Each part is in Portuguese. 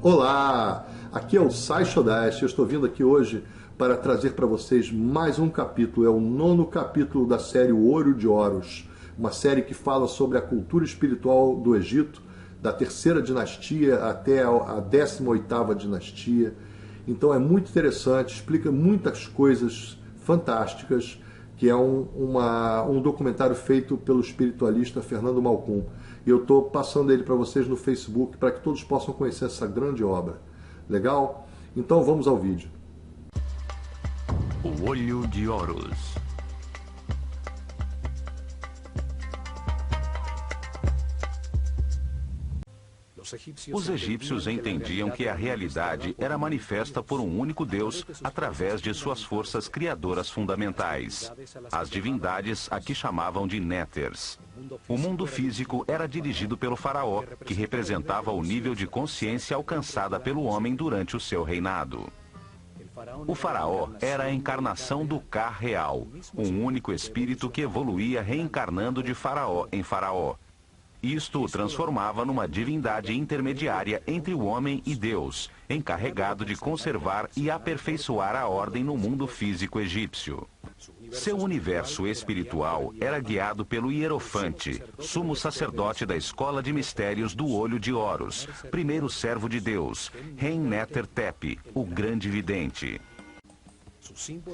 Olá, aqui é o Sai Shodash. Eu estou vindo aqui hoje para trazer para vocês mais um capítulo. É o 9º capítulo da série O Olho de Horus, uma série que fala sobre a cultura espiritual do Egito, da 3ª dinastia até a 18ª dinastia. Então é muito interessante, explica muitas coisas fantásticas, que é um documentário feito pelo espiritualista Fernando Malcom. E eu estou passando ele para vocês no Facebook para que todos possam conhecer essa grande obra. Legal? Então vamos ao vídeo. O Olho de Horus. Os egípcios entendiam que a realidade era manifesta por um único Deus através de suas forças criadoras fundamentais, as divindades a que chamavam de Néters. O mundo físico era dirigido pelo faraó, que representava o nível de consciência alcançada pelo homem durante o seu reinado. O faraó era a encarnação do Ka real, um único espírito que evoluía reencarnando de faraó em faraó. Isto o transformava numa divindade intermediária entre o homem e Deus, encarregado de conservar e aperfeiçoar a ordem no mundo físico egípcio. Seu universo espiritual era guiado pelo Hierofante, sumo sacerdote da escola de mistérios do Olho de Horus, primeiro servo de Deus, Hen-Neter-Tepi, o grande vidente.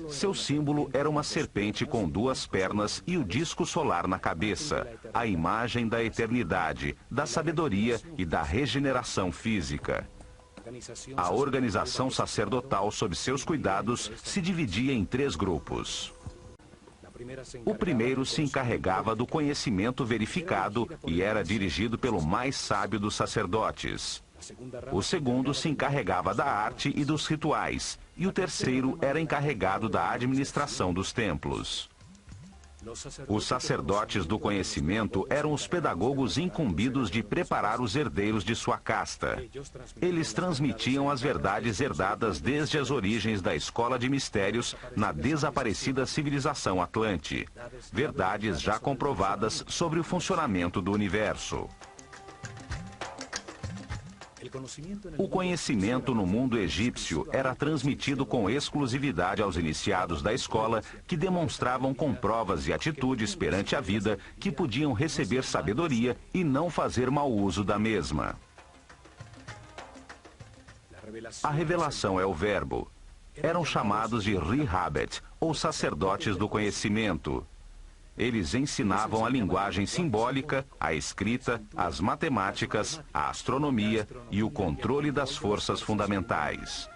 Seu símbolo era uma serpente com 2 pernas e o disco solar na cabeça, a imagem da eternidade, da sabedoria e da regeneração física. A organização sacerdotal sob seus cuidados se dividia em 3 grupos. O primeiro se encarregava do conhecimento verificado e era dirigido pelo mais sábio dos sacerdotes. O segundo se encarregava da arte e dos rituais, e o terceiro era encarregado da administração dos templos. Os sacerdotes do conhecimento eram os pedagogos incumbidos de preparar os herdeiros de sua casta. Eles transmitiam as verdades herdadas desde as origens da escola de mistérios na desaparecida civilização Atlante, verdades já comprovadas sobre o funcionamento do universo. O conhecimento no mundo egípcio era transmitido com exclusividade aos iniciados da escola, que demonstravam com provas e atitudes perante a vida que podiam receber sabedoria e não fazer mau uso da mesma. A revelação é o verbo. Eram chamados de Rihabet, ou sacerdotes do conhecimento. Eles ensinavam a linguagem simbólica, a escrita, as matemáticas, a astronomia e o controle das forças fundamentais.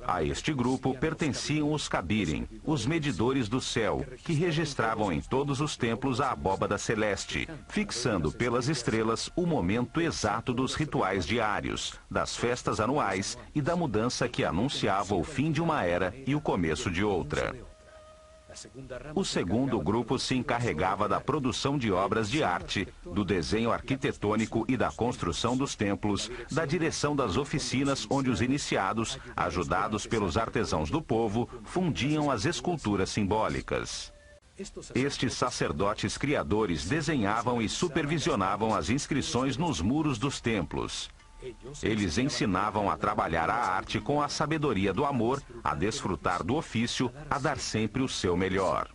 A este grupo pertenciam os Kabirim, os medidores do céu, que registravam em todos os templos a abóbada celeste, fixando pelas estrelas o momento exato dos rituais diários, das festas anuais e da mudança que anunciava o fim de uma era e o começo de outra. O segundo grupo se encarregava da produção de obras de arte, do desenho arquitetônico e da construção dos templos, da direção das oficinas onde os iniciados, ajudados pelos artesãos do povo, fundiam as esculturas simbólicas. Estes sacerdotes criadores desenhavam e supervisionavam as inscrições nos muros dos templos. Eles ensinavam a trabalhar a arte com a sabedoria do amor, a desfrutar do ofício, a dar sempre o seu melhor.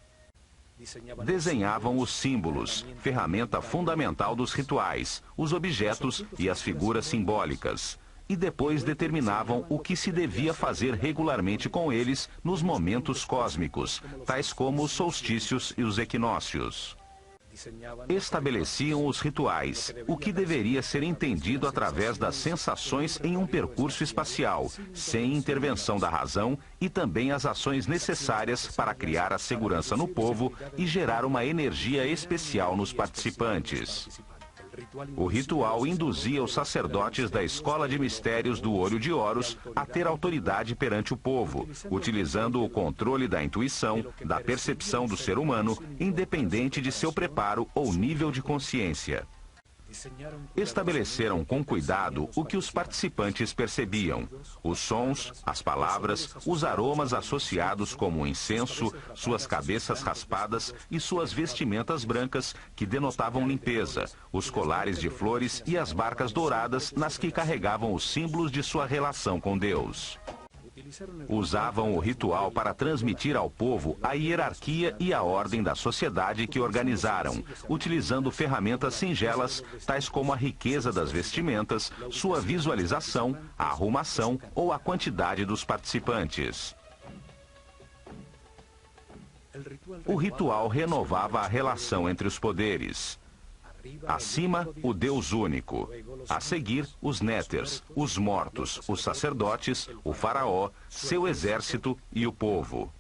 Desenhavam os símbolos, ferramenta fundamental dos rituais, os objetos e as figuras simbólicas. E depois determinavam o que se devia fazer regularmente com eles nos momentos cósmicos, tais como os solstícios e os equinócios. Estabeleciam os rituais, o que deveria ser entendido através das sensações em um percurso espacial, sem intervenção da razão, e também as ações necessárias para criar a segurança no povo e gerar uma energia especial nos participantes. O ritual induzia os sacerdotes da escola de mistérios do Olho de Horus a ter autoridade perante o povo, utilizando o controle da intuição, da percepção do ser humano, independente de seu preparo ou nível de consciência. Estabeleceram com cuidado o que os participantes percebiam: os sons, as palavras, os aromas associados como o incenso, suas cabeças raspadas e suas vestimentas brancas que denotavam limpeza, os colares de flores e as barcas douradas nas que carregavam os símbolos de sua relação com Deus. Usavam o ritual para transmitir ao povo a hierarquia e a ordem da sociedade que organizaram, utilizando ferramentas singelas, tais como a riqueza das vestimentas, sua visualização, a arrumação ou a quantidade dos participantes. O ritual renovava a relação entre os poderes. Acima, o Deus único. A seguir, os néters, os mortos, os sacerdotes, o faraó, seu exército e o povo.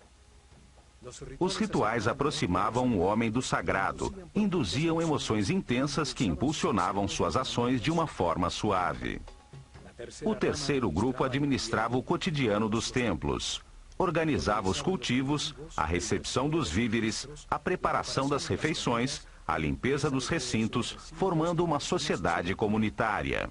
Os rituais aproximavam o homem do sagrado, induziam emoções intensas que impulsionavam suas ações de uma forma suave. O terceiro grupo administrava o cotidiano dos templos. Organizava os cultivos, a recepção dos víveres, a preparação das refeições, a limpeza dos recintos, formando uma sociedade comunitária.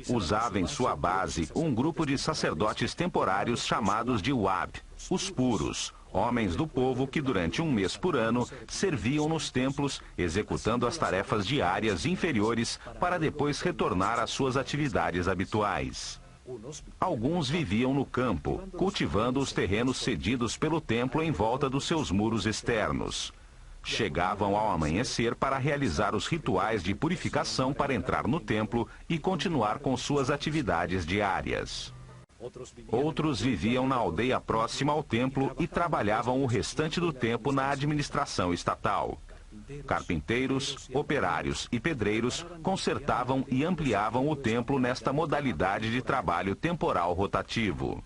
Usava em sua base um grupo de sacerdotes temporários chamados de Wab, os puros, homens do povo que durante um mês por ano serviam nos templos, executando as tarefas diárias inferiores para depois retornar às suas atividades habituais. Alguns viviam no campo, cultivando os terrenos cedidos pelo templo em volta dos seus muros externos. Chegavam ao amanhecer para realizar os rituais de purificação para entrar no templo e continuar com suas atividades diárias. Outros viviam na aldeia próxima ao templo e trabalhavam o restante do tempo na administração estatal. Carpinteiros, operários e pedreiros consertavam e ampliavam o templo nesta modalidade de trabalho temporal rotativo.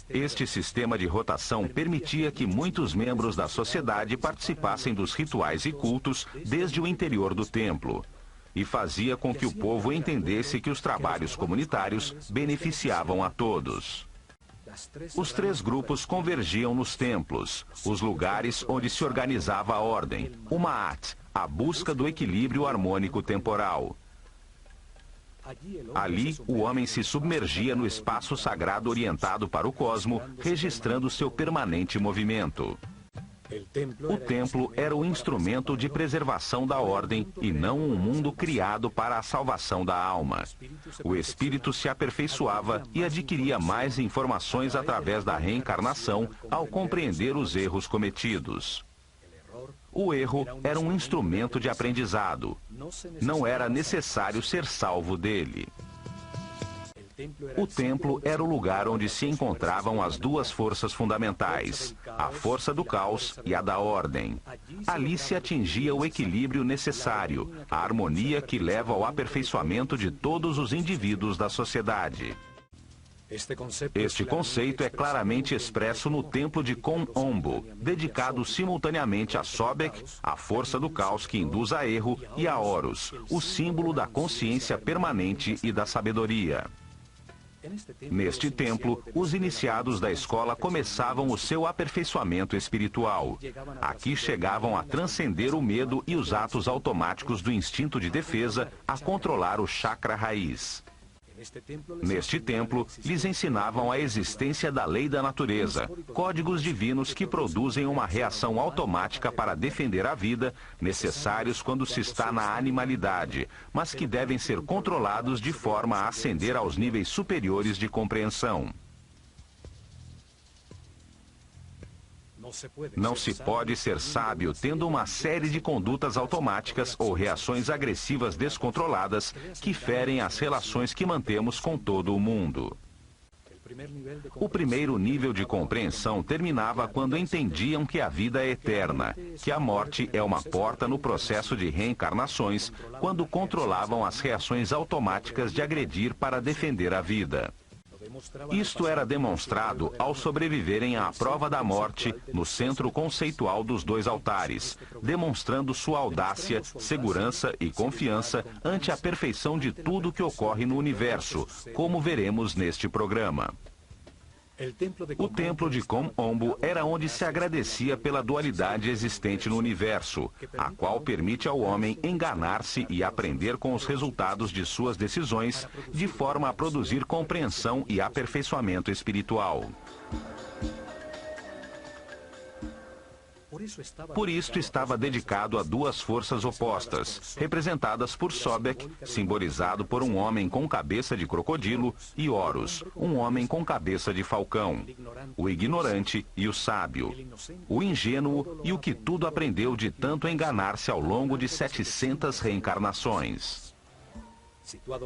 Este sistema de rotação permitia que muitos membros da sociedade participassem dos rituais e cultos desde o interior do templo, e fazia com que o povo entendesse que os trabalhos comunitários beneficiavam a todos. Os três grupos convergiam nos templos, os lugares onde se organizava a ordem, o Ma'at, a busca do equilíbrio harmônico temporal. Ali, o homem se submergia no espaço sagrado orientado para o cosmo, registrando seu permanente movimento. O templo era o instrumento de preservação da ordem e não um mundo criado para a salvação da alma. O espírito se aperfeiçoava e adquiria mais informações através da reencarnação ao compreender os erros cometidos. O erro era um instrumento de aprendizado. Não era necessário ser salvo dele. O templo era o lugar onde se encontravam as duas forças fundamentais, a força do caos e a da ordem. Ali se atingia o equilíbrio necessário, a harmonia que leva ao aperfeiçoamento de todos os indivíduos da sociedade. Este conceito é claramente expresso no templo de Kon Ombo, dedicado simultaneamente a Sobek, a força do caos que induz a erro, e a Horus, o símbolo da consciência permanente e da sabedoria. Neste templo, os iniciados da escola começavam o seu aperfeiçoamento espiritual. Aqui chegavam a transcender o medo e os atos automáticos do instinto de defesa, a controlar o chakra raiz. Neste templo, lhes ensinavam a existência da lei da natureza, códigos divinos que produzem uma reação automática para defender a vida, necessários quando se está na animalidade, mas que devem ser controlados de forma a ascender aos níveis superiores de compreensão. Não se pode ser sábio tendo uma série de condutas automáticas ou reações agressivas descontroladas que ferem as relações que mantemos com todo o mundo. O primeiro nível de compreensão terminava quando entendiam que a vida é eterna, que a morte é uma porta no processo de reencarnações, quando controlavam as reações automáticas de agredir para defender a vida. Isto era demonstrado ao sobreviverem à prova da morte no centro conceitual dos dois altares, demonstrando sua audácia, segurança e confiança ante a perfeição de tudo que ocorre no universo, como veremos neste programa. O templo de Kom-Ombo era onde se agradecia pela dualidade existente no universo, a qual permite ao homem enganar-se e aprender com os resultados de suas decisões, de forma a produzir compreensão e aperfeiçoamento espiritual. Por isto estava dedicado a duas forças opostas, representadas por Sobek, simbolizado por um homem com cabeça de crocodilo, e Horus, um homem com cabeça de falcão, o ignorante e o sábio, o ingênuo e o que tudo aprendeu de tanto enganar-se ao longo de 700 reencarnações.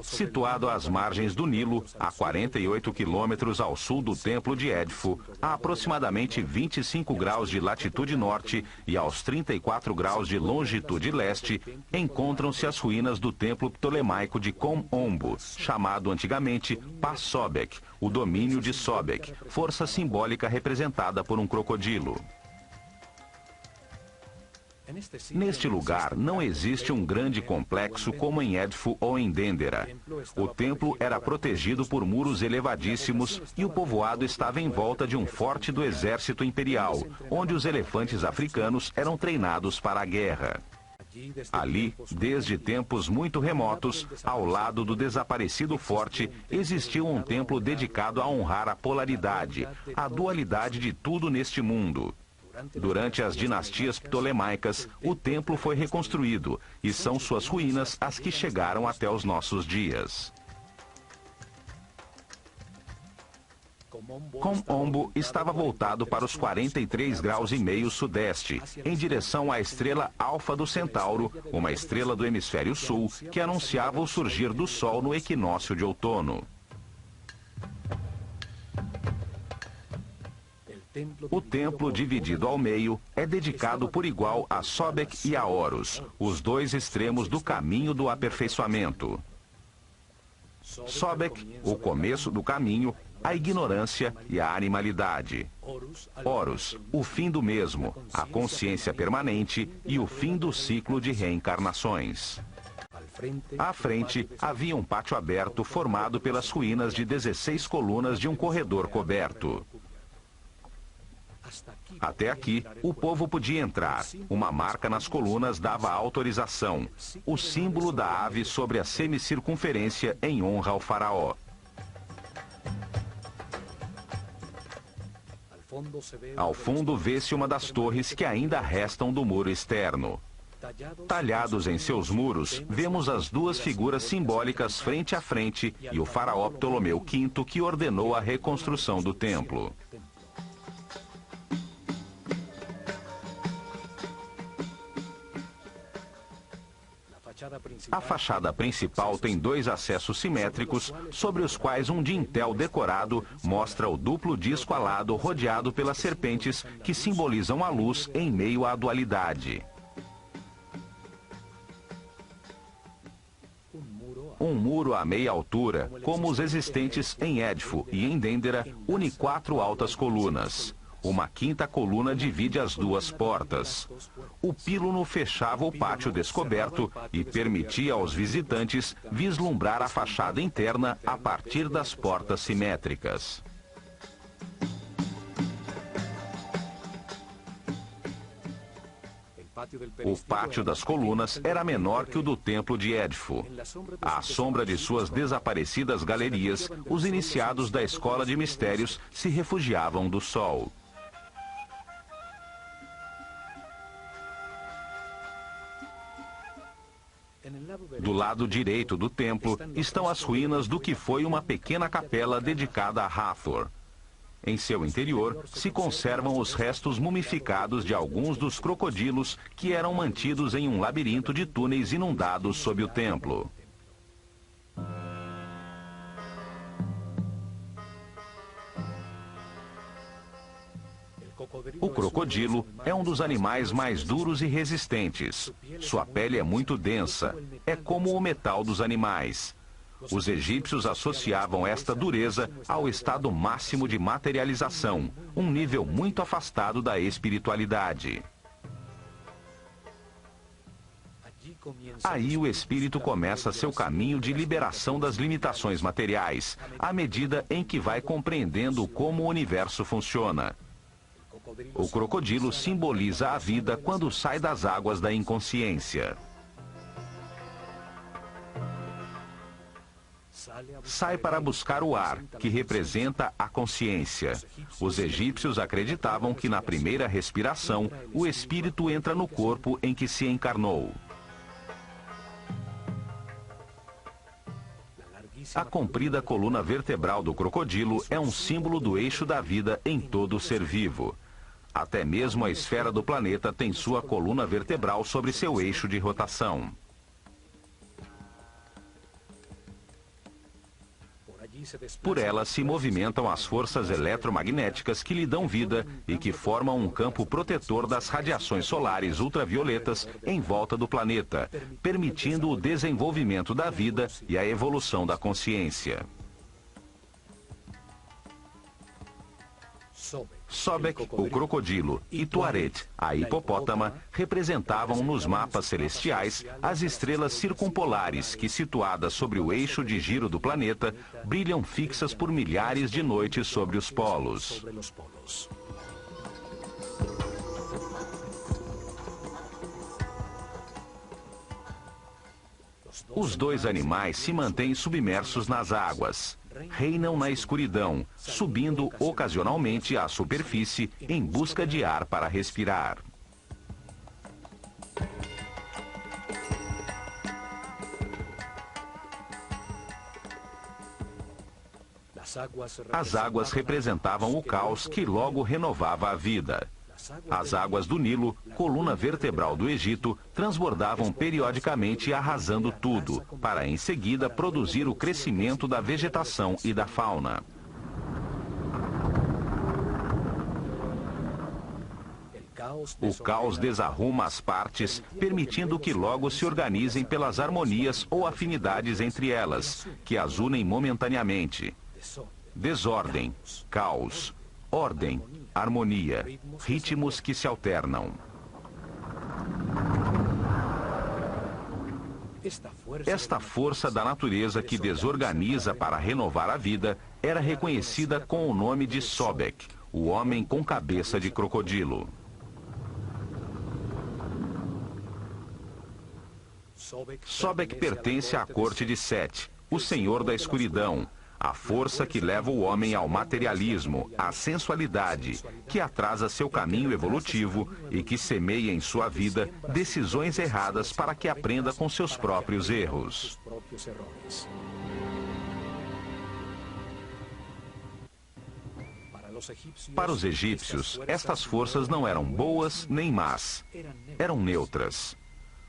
Situado às margens do Nilo, a 48 quilômetros ao sul do templo de Edfu, a aproximadamente 25 graus de latitude norte e aos 34 graus de longitude leste, encontram-se as ruínas do templo ptolemaico de Kom-Ombo, chamado antigamente Pa-Sobek, o domínio de Sobek, força simbólica representada por um crocodilo. Neste lugar não existe um grande complexo como em Edfu ou em Dendera. O templo era protegido por muros elevadíssimos e o povoado estava em volta de um forte do exército imperial, onde os elefantes africanos eram treinados para a guerra. Ali, desde tempos muito remotos, ao lado do desaparecido forte, existiu um templo dedicado a honrar a polaridade, a dualidade de tudo neste mundo. Durante as dinastias ptolemaicas, o templo foi reconstruído e são suas ruínas as que chegaram até os nossos dias. Kom-Ombo estava voltado para os 43 graus e meio sudeste, em direção à estrela Alfa do Centauro, uma estrela do hemisfério sul que anunciava o surgir do Sol no equinócio de outono. O templo, dividido ao meio, é dedicado por igual a Sobek e a Horus, os dois extremos do caminho do aperfeiçoamento. Sobek, o começo do caminho, a ignorância e a animalidade. Horus, o fim do mesmo, a consciência permanente e o fim do ciclo de reencarnações. À frente, havia um pátio aberto formado pelas ruínas de 16 colunas de um corredor coberto. Até aqui, o povo podia entrar. Uma marca nas colunas dava autorização, o símbolo da ave sobre a semicircunferência em honra ao faraó. Ao fundo vê-se uma das torres que ainda restam do muro externo. Talhados em seus muros, vemos as duas figuras simbólicas frente a frente e o faraó Ptolomeu V que ordenou a reconstrução do templo. A fachada principal tem dois acessos simétricos, sobre os quais um dintel decorado mostra o duplo disco alado rodeado pelas serpentes que simbolizam a luz em meio à dualidade. Um muro a meia altura, como os existentes em Edfu e em Dendera, une 4 altas colunas. Uma quinta coluna divide as duas portas. O píluno fechava o pátio descoberto e permitia aos visitantes vislumbrar a fachada interna a partir das portas simétricas. O pátio das colunas era menor que o do templo de Edfu. À sombra de suas desaparecidas galerias, os iniciados da escola de mistérios se refugiavam do sol. Do lado direito do templo estão as ruínas do que foi uma pequena capela dedicada a Hathor. Em seu interior se conservam os restos mumificados de alguns dos crocodilos que eram mantidos em um labirinto de túneis inundados sob o templo. O crocodilo é um dos animais mais duros e resistentes. Sua pele é muito densa, é como o metal dos animais. Os egípcios associavam esta dureza ao estado máximo de materialização, um nível muito afastado da espiritualidade. Aí o espírito começa seu caminho de liberação das limitações materiais, à medida em que vai compreendendo como o universo funciona. O crocodilo simboliza a vida quando sai das águas da inconsciência. Sai para buscar o ar, que representa a consciência. Os egípcios acreditavam que na primeira respiração, o espírito entra no corpo em que se encarnou. A comprida coluna vertebral do crocodilo é um símbolo do eixo da vida em todo ser vivo. Até mesmo a esfera do planeta tem sua coluna vertebral sobre seu eixo de rotação. Por ela se movimentam as forças eletromagnéticas que lhe dão vida e que formam um campo protetor das radiações solares ultravioletas em volta do planeta, permitindo o desenvolvimento da vida e a evolução da consciência. Sobek, o crocodilo, e Tuaret, a hipopótama, representavam nos mapas celestiais as estrelas circumpolares que, situadas sobre o eixo de giro do planeta, brilham fixas por milhares de noites sobre os polos. Os dois animais se mantêm submersos nas águas. Reinam na escuridão, subindo ocasionalmente à superfície em busca de ar para respirar. As águas representavam o caos que logo renovava a vida. As águas do Nilo, coluna vertebral do Egito, transbordavam periodicamente arrasando tudo, para em seguida produzir o crescimento da vegetação e da fauna. O caos desarruma as partes, permitindo que logo se organizem pelas harmonias ou afinidades entre elas, que as unem momentaneamente. Desordem, caos, ordem, harmonia, ritmos que se alternam. Esta força da natureza que desorganiza para renovar a vida era reconhecida com o nome de Sobek, o homem com cabeça de crocodilo. Sobek pertence à corte de Set, o senhor da escuridão, a força que leva o homem ao materialismo, à sensualidade, que atrasa seu caminho evolutivo e que semeia em sua vida decisões erradas para que aprenda com seus próprios erros. Para os egípcios, estas forças não eram boas nem más, eram neutras.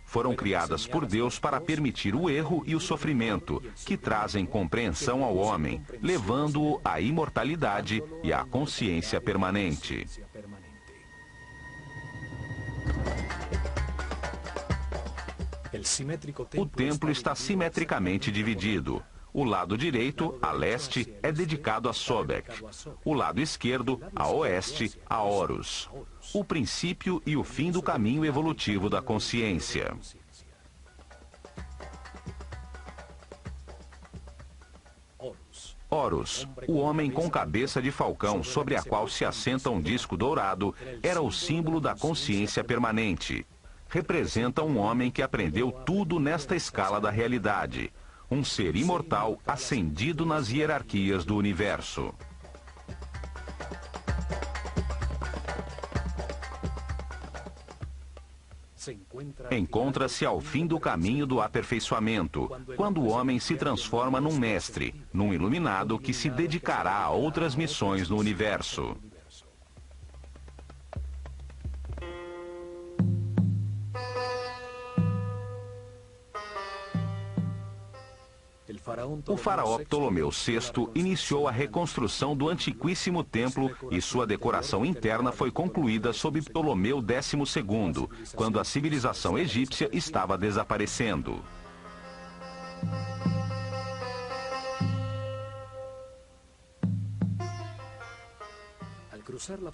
Foram criadas por Deus para permitir o erro e o sofrimento, que trazem compreensão ao homem, levando-o à imortalidade e à consciência permanente. O templo está simetricamente dividido. O lado direito, a leste, é dedicado a Sobek. O lado esquerdo, a oeste, a Horus. O princípio e o fim do caminho evolutivo da consciência. Horus, o homem com cabeça de falcão sobre a qual se assenta um disco dourado, era o símbolo da consciência permanente. Representa um homem que aprendeu tudo nesta escala da realidade. Um ser imortal ascendido nas hierarquias do universo. Encontra-se ao fim do caminho do aperfeiçoamento, quando o homem se transforma num mestre, num iluminado que se dedicará a outras missões no universo. O faraó Ptolomeu VI iniciou a reconstrução do antiquíssimo templo e sua decoração interna foi concluída sob Ptolomeu XII, quando a civilização egípcia estava desaparecendo.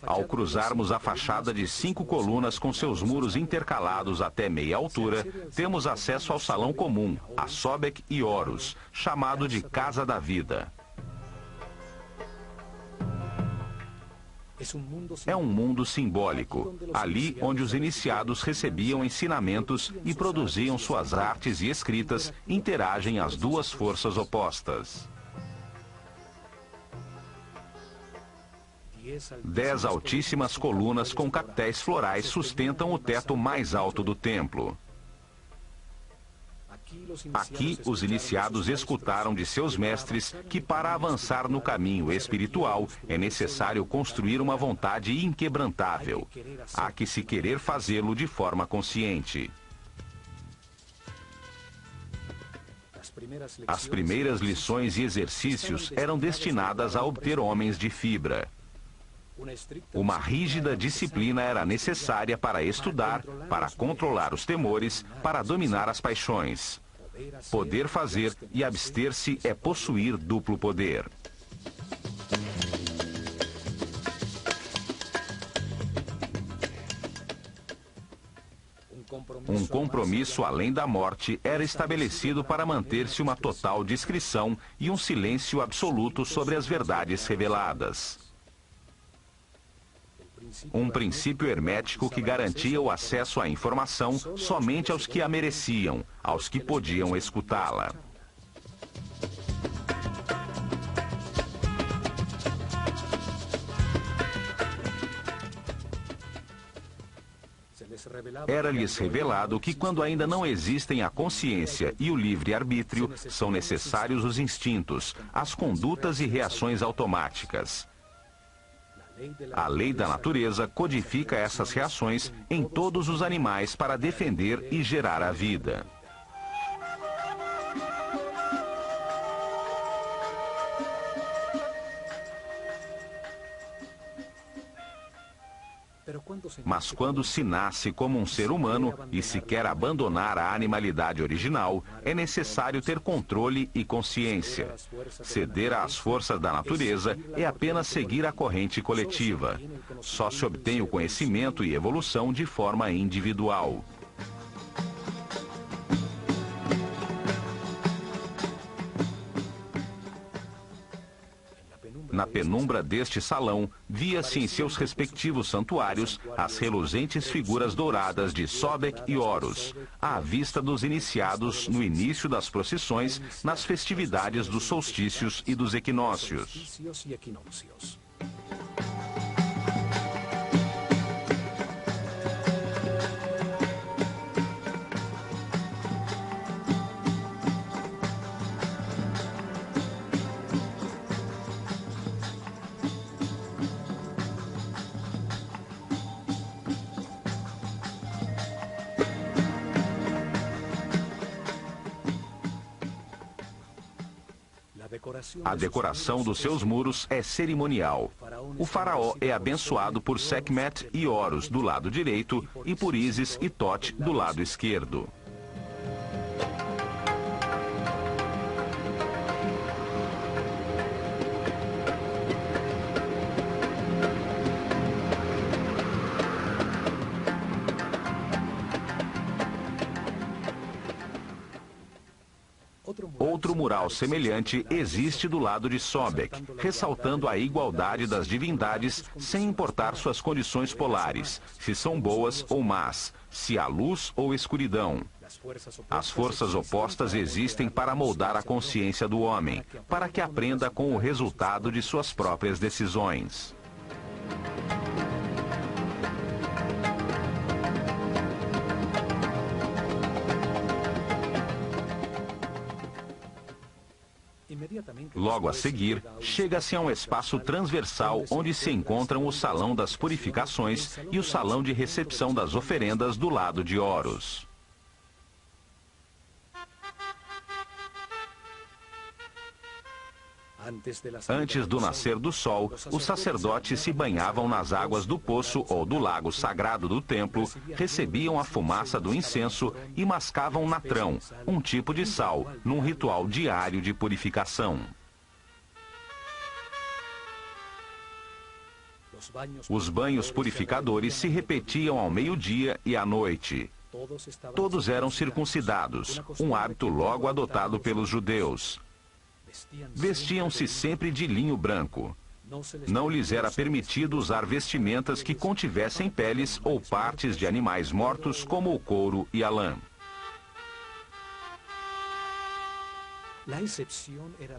Ao cruzarmos a fachada de 5 colunas com seus muros intercalados até meia altura, temos acesso ao salão comum, a Sobek e Horus, chamado de Casa da Vida. É um mundo simbólico, ali onde os iniciados recebiam ensinamentos e produziam suas artes e escritas, interagem as duas forças opostas. 10 altíssimas colunas com capitéis florais sustentam o teto mais alto do templo. Aqui, os iniciados escutaram de seus mestres que para avançar no caminho espiritual é necessário construir uma vontade inquebrantável. Há que se querer fazê-lo de forma consciente. As primeiras lições e exercícios eram destinadas a obter homens de fibra. Uma rígida disciplina era necessária para estudar, para controlar os temores, para dominar as paixões. Poder fazer e abster-se é possuir duplo poder. Um compromisso além da morte era estabelecido para manter-se uma total discrição e um silêncio absoluto sobre as verdades reveladas. Um princípio hermético que garantia o acesso à informação somente aos que a mereciam, aos que podiam escutá-la. Era-lhes revelado que quando ainda não existem a consciência e o livre-arbítrio, são necessários os instintos, as condutas e reações automáticas. A lei da natureza codifica essas reações em todos os animais para defender e gerar a vida. Mas quando se nasce como um ser humano e se quer abandonar a animalidade original, é necessário ter controle e consciência. Ceder às forças da natureza é apenas seguir a corrente coletiva. Só se obtém o conhecimento e evolução de forma individual. Na penumbra deste salão, via-se em seus respectivos santuários as reluzentes figuras douradas de Sobek e Horus, à vista dos iniciados no início das procissões, nas festividades dos solstícios e dos equinócios. A decoração dos seus muros é cerimonial. O faraó é abençoado por Sekhmet e Horus do lado direito e por Ísis e Thoth do lado esquerdo. Outro mural semelhante existe do lado de Sobek, ressaltando a igualdade das divindades sem importar suas condições polares, se são boas ou más, se há luz ou escuridão. As forças opostas existem para moldar a consciência do homem, para que aprenda com o resultado de suas próprias decisões. Logo a seguir, chega-se a um espaço transversal onde se encontram o Salão das Purificações e o Salão de Recepção das Oferendas do lado de Horus. Antes do nascer do sol, os sacerdotes se banhavam nas águas do poço ou do lago sagrado do templo, recebiam a fumaça do incenso e mascavam natrão, um tipo de sal, num ritual diário de purificação. Os banhos purificadores se repetiam ao meio-dia e à noite. Todos eram circuncidados, um hábito logo adotado pelos judeus. Vestiam-se sempre de linho branco. Não lhes era permitido usar vestimentas que contivessem peles ou partes de animais mortos, como o couro e a lã.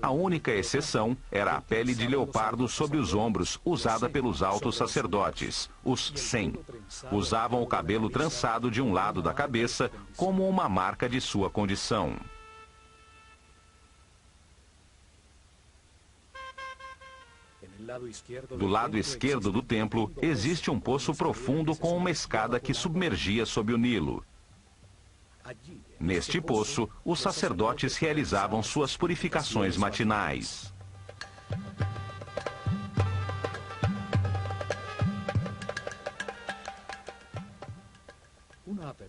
A única exceção era a pele de leopardo sobre os ombros, usada pelos altos sacerdotes, os Sem. Usavam o cabelo trançado de um lado da cabeça como uma marca de sua condição. Do lado esquerdo do templo, existe um poço profundo com uma escada que submergia sob o Nilo. Neste poço, os sacerdotes realizavam suas purificações matinais.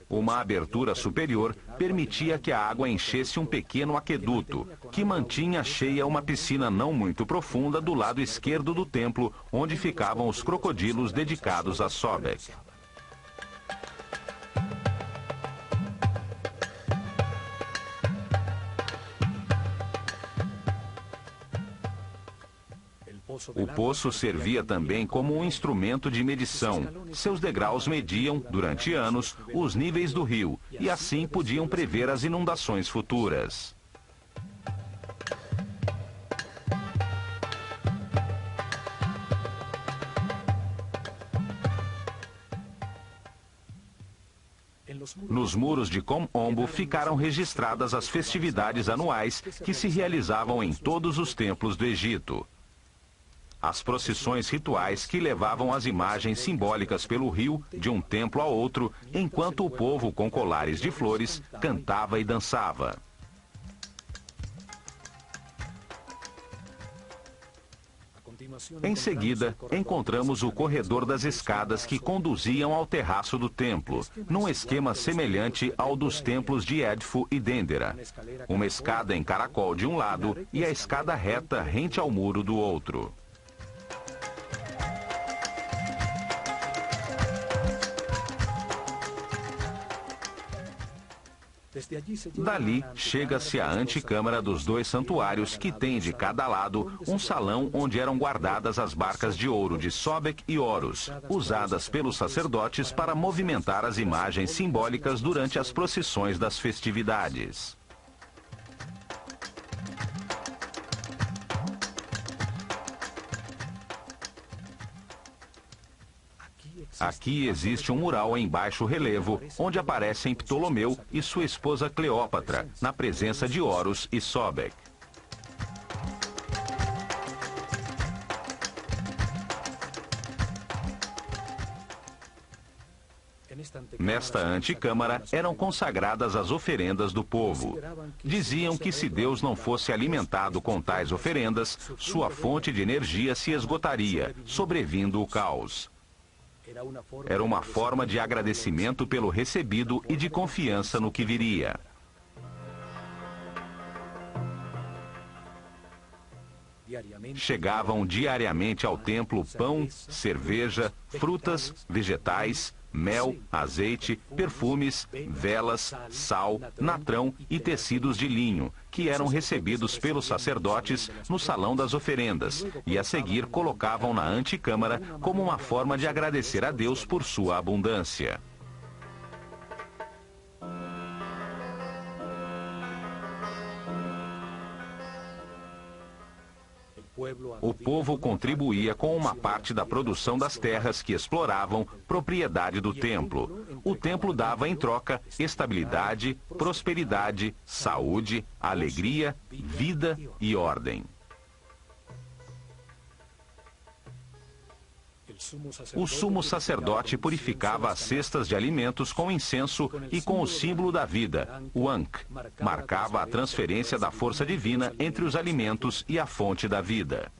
Uma abertura superior permitia que a água enchesse um pequeno aqueduto, que mantinha cheia uma piscina não muito profunda do lado esquerdo do templo, onde ficavam os crocodilos dedicados a Sobek. O poço servia também como um instrumento de medição. Seus degraus mediam, durante anos, os níveis do rio e assim podiam prever as inundações futuras. Nos muros de Kom Ombo ficaram registradas as festividades anuais que se realizavam em todos os templos do Egito. As procissões rituais que levavam as imagens simbólicas pelo rio, de um templo a outro, enquanto o povo com colares de flores cantava e dançava. Em seguida, encontramos o corredor das escadas que conduziam ao terraço do templo, num esquema semelhante ao dos templos de Edfu e Dendera. Uma escada em caracol de um lado e a escada reta rente ao muro do outro. Dali, chega-se à antecâmara dos dois santuários, que tem de cada lado um salão onde eram guardadas as barcas de ouro de Sobek e Horus, usadas pelos sacerdotes para movimentar as imagens simbólicas durante as procissões das festividades. Aqui existe um mural em baixo relevo, onde aparecem Ptolomeu e sua esposa Cleópatra, na presença de Horus e Sobek. Nesta antecâmara eram consagradas as oferendas do povo. Diziam que se Deus não fosse alimentado com tais oferendas, sua fonte de energia se esgotaria, sobrevindo o caos. Era uma forma de agradecimento pelo recebido e de confiança no que viria. Chegavam diariamente ao templo pão, cerveja, frutas, vegetais, mel, azeite, perfumes, velas, sal, natrão e tecidos de linho, que eram recebidos pelos sacerdotes no salão das oferendas, e a seguir colocavam na antecâmara como uma forma de agradecer a Deus por sua abundância. O povo contribuía com uma parte da produção das terras que exploravam, propriedade do templo. O templo dava em troca estabilidade, prosperidade, saúde, alegria, vida e ordem. O sumo sacerdote purificava as cestas de alimentos com incenso e com o símbolo da vida, o Ankh. Marcava a transferência da força divina entre os alimentos e a fonte da vida.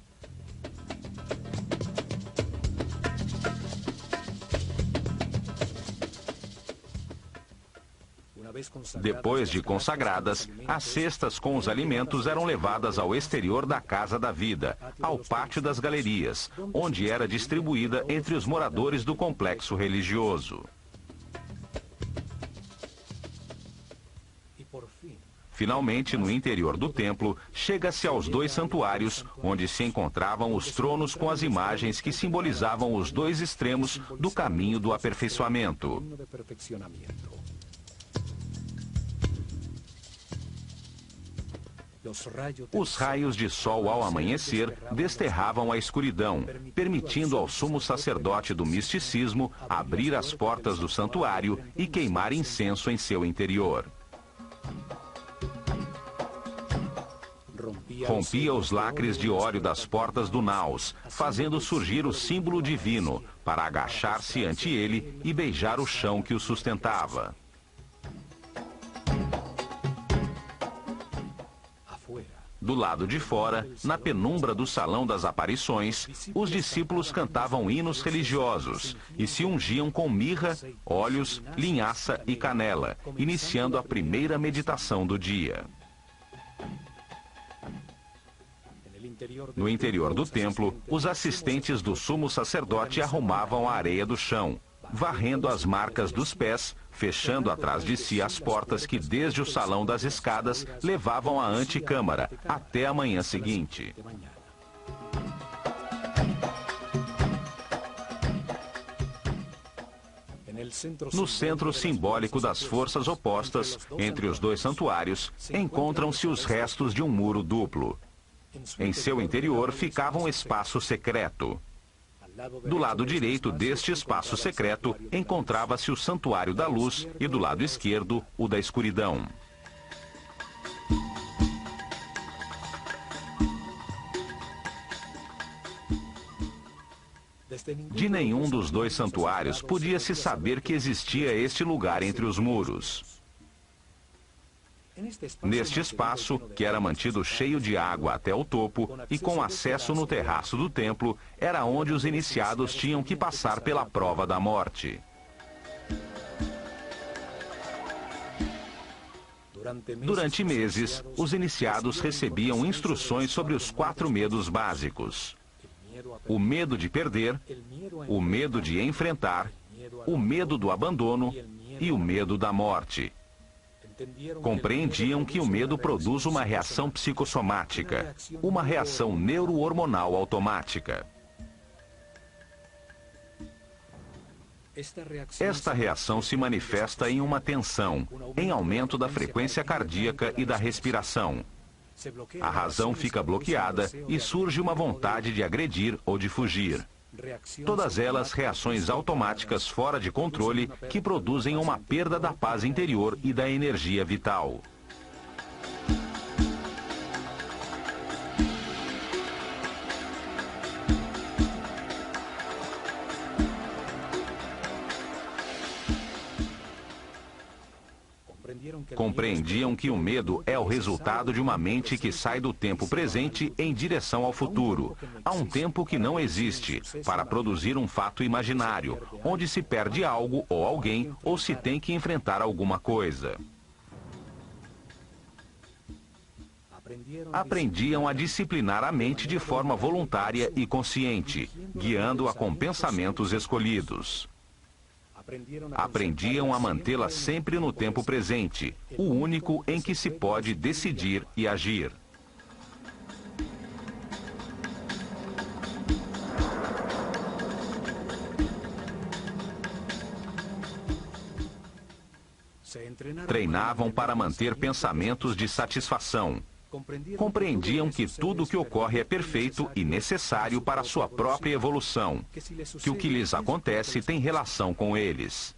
Depois de consagradas, as cestas com os alimentos eram levadas ao exterior da Casa da Vida, ao pátio das galerias, onde era distribuída entre os moradores do complexo religioso. Finalmente, no interior do templo, chega-se aos dois santuários, onde se encontravam os tronos com as imagens que simbolizavam os dois extremos do caminho do aperfeiçoamento. Os raios de sol ao amanhecer desterravam a escuridão, permitindo ao sumo sacerdote do misticismo abrir as portas do santuário e queimar incenso em seu interior. Rompia os lacres de óleo das portas do naus, fazendo surgir o símbolo divino, para agachar-se ante ele e beijar o chão que o sustentava. Do lado de fora, na penumbra do Salão das Aparições, os discípulos cantavam hinos religiosos e se ungiam com mirra, óleos, linhaça e canela, iniciando a primeira meditação do dia. No interior do templo, os assistentes do sumo sacerdote arrumavam a areia do chão, varrendo as marcas dos pés, fechando atrás de si as portas que desde o salão das escadas levavam à antecâmara até a manhã seguinte. No centro simbólico das forças opostas, entre os dois santuários, encontram-se os restos de um muro duplo. Em seu interior ficava um espaço secreto. Do lado direito deste espaço secreto encontrava-se o Santuário da Luz e do lado esquerdo o da Escuridão. De nenhum dos dois santuários podia-se saber que existia este lugar entre os muros. Neste espaço, que era mantido cheio de água até o topo e com acesso no terraço do templo, era onde os iniciados tinham que passar pela prova da morte. Durante meses, os iniciados recebiam instruções sobre os 4 medos básicos: o medo de perder, o medo de enfrentar, o medo do abandono e o medo da morte. Compreendiam que o medo produz uma reação psicossomática, uma reação neurohormonal automática. Esta reação se manifesta em uma tensão, em aumento da frequência cardíaca e da respiração. A razão fica bloqueada e surge uma vontade de agredir ou de fugir. Todas elas reações automáticas fora de controle que produzem uma perda da paz interior e da energia vital. Compreendiam que o medo é o resultado de uma mente que sai do tempo presente em direção ao futuro, a um tempo que não existe, para produzir um fato imaginário, onde se perde algo ou alguém ou se tem que enfrentar alguma coisa. Aprendiam a disciplinar a mente de forma voluntária e consciente, guiando-a com pensamentos escolhidos. Aprendiam a mantê-la sempre no tempo presente, o único em que se pode decidir e agir. Treinavam para manter pensamentos de satisfação. Compreendiam que tudo o que ocorre é perfeito e necessário para a sua própria evolução, que o que lhes acontece tem relação com eles.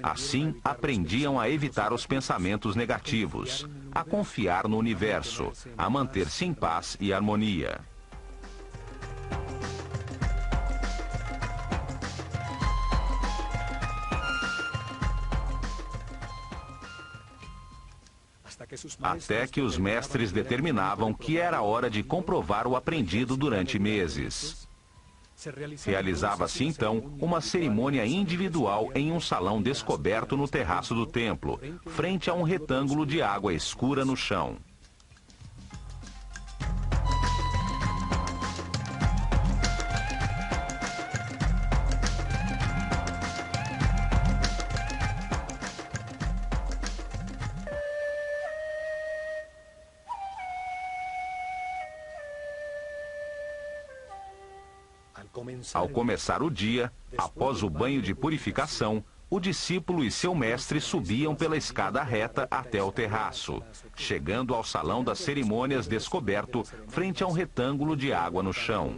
Assim, aprendiam a evitar os pensamentos negativos, a confiar no universo, a manter-se em paz e harmonia. Até que os mestres determinavam que era hora de comprovar o aprendido durante meses. Realizava-se então uma cerimônia individual em um salão descoberto no terraço do templo, frente a um retângulo de água escura no chão. Ao começar o dia, após o banho de purificação, o discípulo e seu mestre subiam pela escada reta até o terraço, chegando ao salão das cerimônias descoberto, frente a um retângulo de água no chão.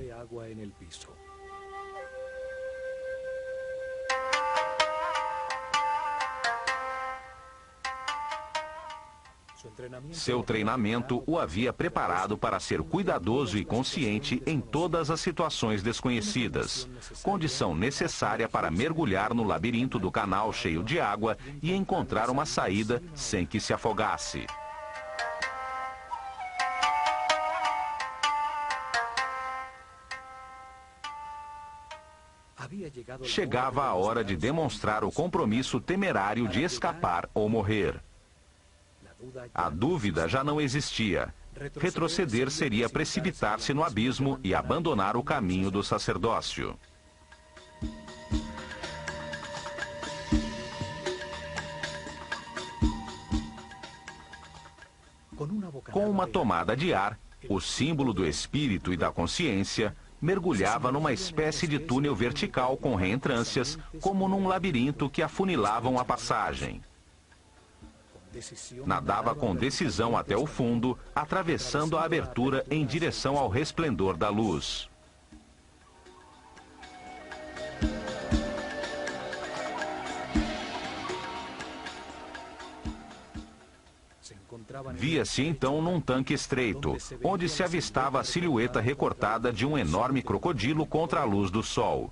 Seu treinamento o havia preparado para ser cuidadoso e consciente em todas as situações desconhecidas, condição necessária para mergulhar no labirinto do canal cheio de água e encontrar uma saída sem que se afogasse. Chegava a hora de demonstrar o compromisso temerário de escapar ou morrer. A dúvida já não existia. Retroceder seria precipitar-se no abismo e abandonar o caminho do sacerdócio. Com uma tomada de ar, o símbolo do espírito e da consciência mergulhava numa espécie de túnel vertical com reentrâncias, como num labirinto que afunilavam a passagem. Nadava com decisão até o fundo, atravessando a abertura em direção ao resplendor da luz. Via-se então num tanque estreito, onde se avistava a silhueta recortada de um enorme crocodilo contra a luz do sol.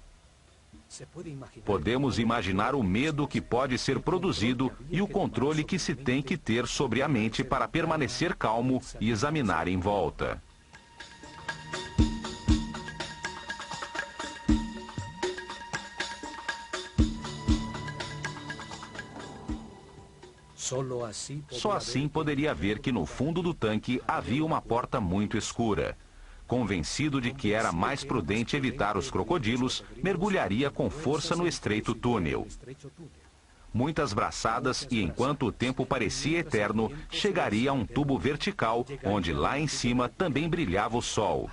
Podemos imaginar o medo que pode ser produzido e o controle que se tem que ter sobre a mente para permanecer calmo e examinar em volta. Só assim poderia ver que no fundo do tanque havia uma porta muito escura. Convencido de que era mais prudente evitar os crocodilos, mergulharia com força no estreito túnel. Muitas braçadas e, enquanto o tempo parecia eterno, chegaria a um tubo vertical, onde lá em cima também brilhava o sol.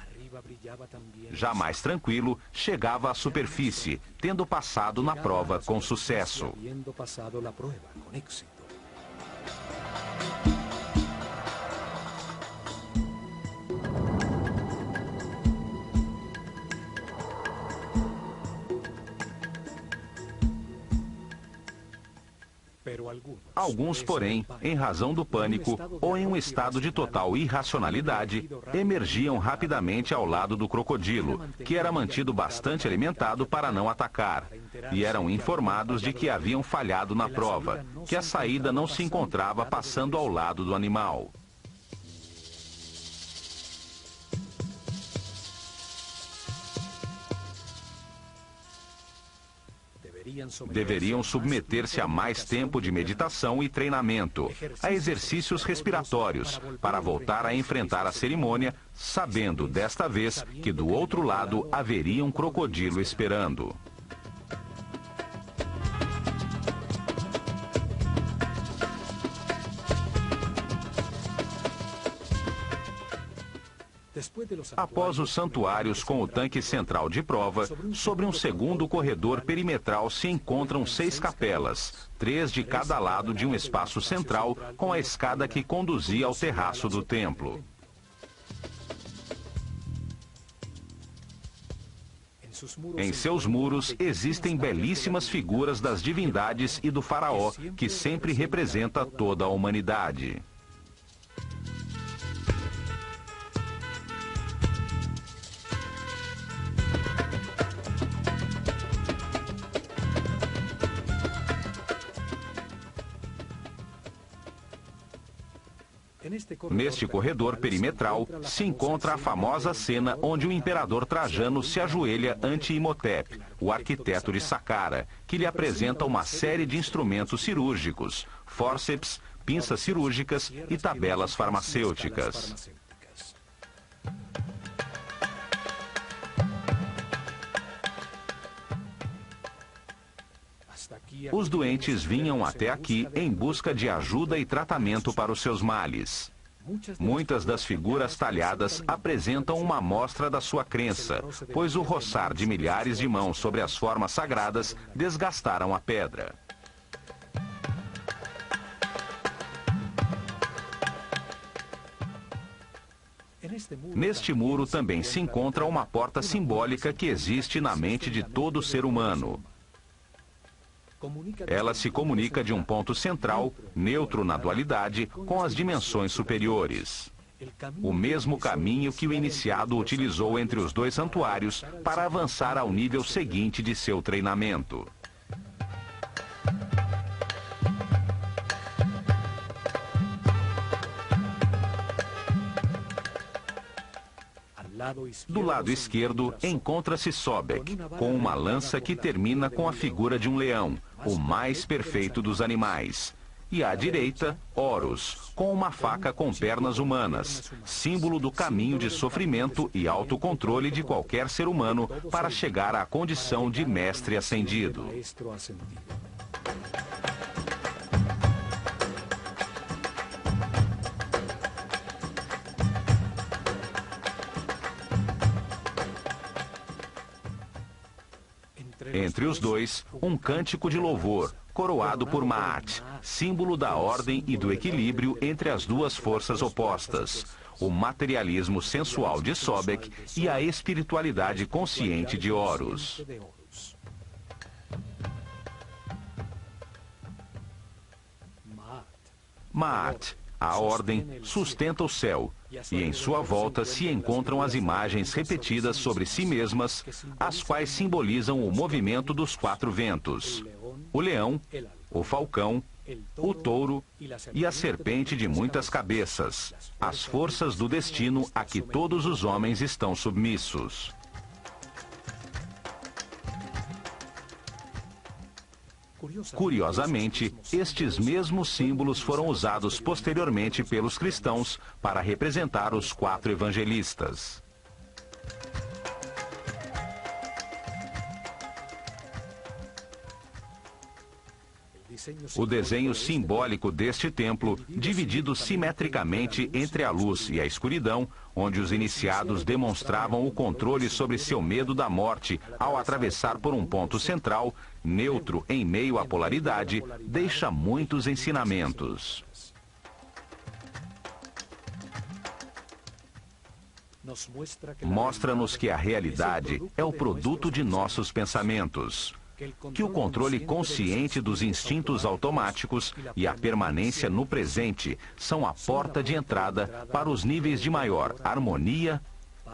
Já mais tranquilo, chegava à superfície, tendo passado na prova com sucesso. Alguns, porém, em razão do pânico ou em um estado de total irracionalidade, emergiam rapidamente ao lado do crocodilo, que era mantido bastante alimentado para não atacar, e eram informados de que haviam falhado na prova, que a saída não se encontrava passando ao lado do animal. Deveriam submeter-se a mais tempo de meditação e treinamento, a exercícios respiratórios, para voltar a enfrentar a cerimônia, sabendo desta vez que do outro lado haveria um crocodilo esperando. Após os santuários com o tanque central de prova, sobre um segundo corredor perimetral se encontram 6 capelas, 3 de cada lado de um espaço central com a escada que conduzia ao terraço do templo. Em seus muros existem belíssimas figuras das divindades e do faraó, que sempre representa toda a humanidade. Neste corredor perimetral se encontra a famosa cena onde o imperador Trajano se ajoelha ante Imhotep, o arquiteto de Saqqara, que lhe apresenta uma série de instrumentos cirúrgicos, fórceps, pinças cirúrgicas e tabelas farmacêuticas. Os doentes vinham até aqui em busca de ajuda e tratamento para os seus males. Muitas das figuras talhadas apresentam uma amostra da sua crença, pois o roçar de milhares de mãos sobre as formas sagradas desgastaram a pedra. Neste muro também se encontra uma porta simbólica que existe na mente de todo ser humano. Ela se comunica de um ponto central, neutro na dualidade, com as dimensões superiores. O mesmo caminho que o iniciado utilizou entre os dois santuários para avançar ao nível seguinte de seu treinamento. Do lado esquerdo encontra-se Sobek, com uma lança que termina com a figura de um leão, o mais perfeito dos animais. E à direita, Horus, com uma faca com pernas humanas, símbolo do caminho de sofrimento e autocontrole de qualquer ser humano para chegar à condição de mestre ascendido. Entre os dois, um cântico de louvor, coroado por Ma'at, símbolo da ordem e do equilíbrio entre as duas forças opostas, o materialismo sensual de Sobek e a espiritualidade consciente de Horus. Ma'at, a ordem, sustenta o céu, e em sua volta se encontram as imagens repetidas sobre si mesmas, as quais simbolizam o movimento dos quatro ventos: o leão, o falcão, o touro e a serpente de muitas cabeças, as forças do destino a que todos os homens estão submissos. Curiosamente, estes mesmos símbolos foram usados posteriormente pelos cristãos para representar os quatro evangelistas. O desenho simbólico deste templo, dividido simetricamente entre a luz e a escuridão, onde os iniciados demonstravam o controle sobre seu medo da morte ao atravessar por um ponto central, neutro em meio à polaridade, deixa muitos ensinamentos. Mostra-nos que a realidade é o produto de nossos pensamentos, que o controle consciente dos instintos automáticos e a permanência no presente são a porta de entrada para os níveis de maior harmonia,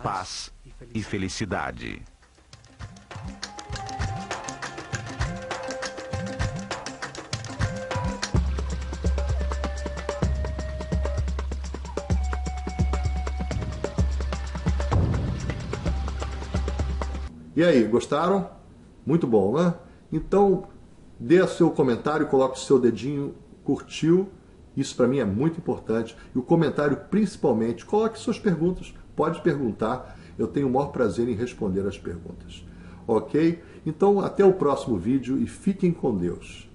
paz e felicidade. E aí, gostaram? Muito bom, né? Então, dê o seu comentário, coloque o seu dedinho, curtiu. Isso para mim é muito importante. E o comentário, principalmente, coloque suas perguntas. Pode perguntar. Eu tenho o maior prazer em responder as perguntas. Ok? Então, até o próximo vídeo e fiquem com Deus.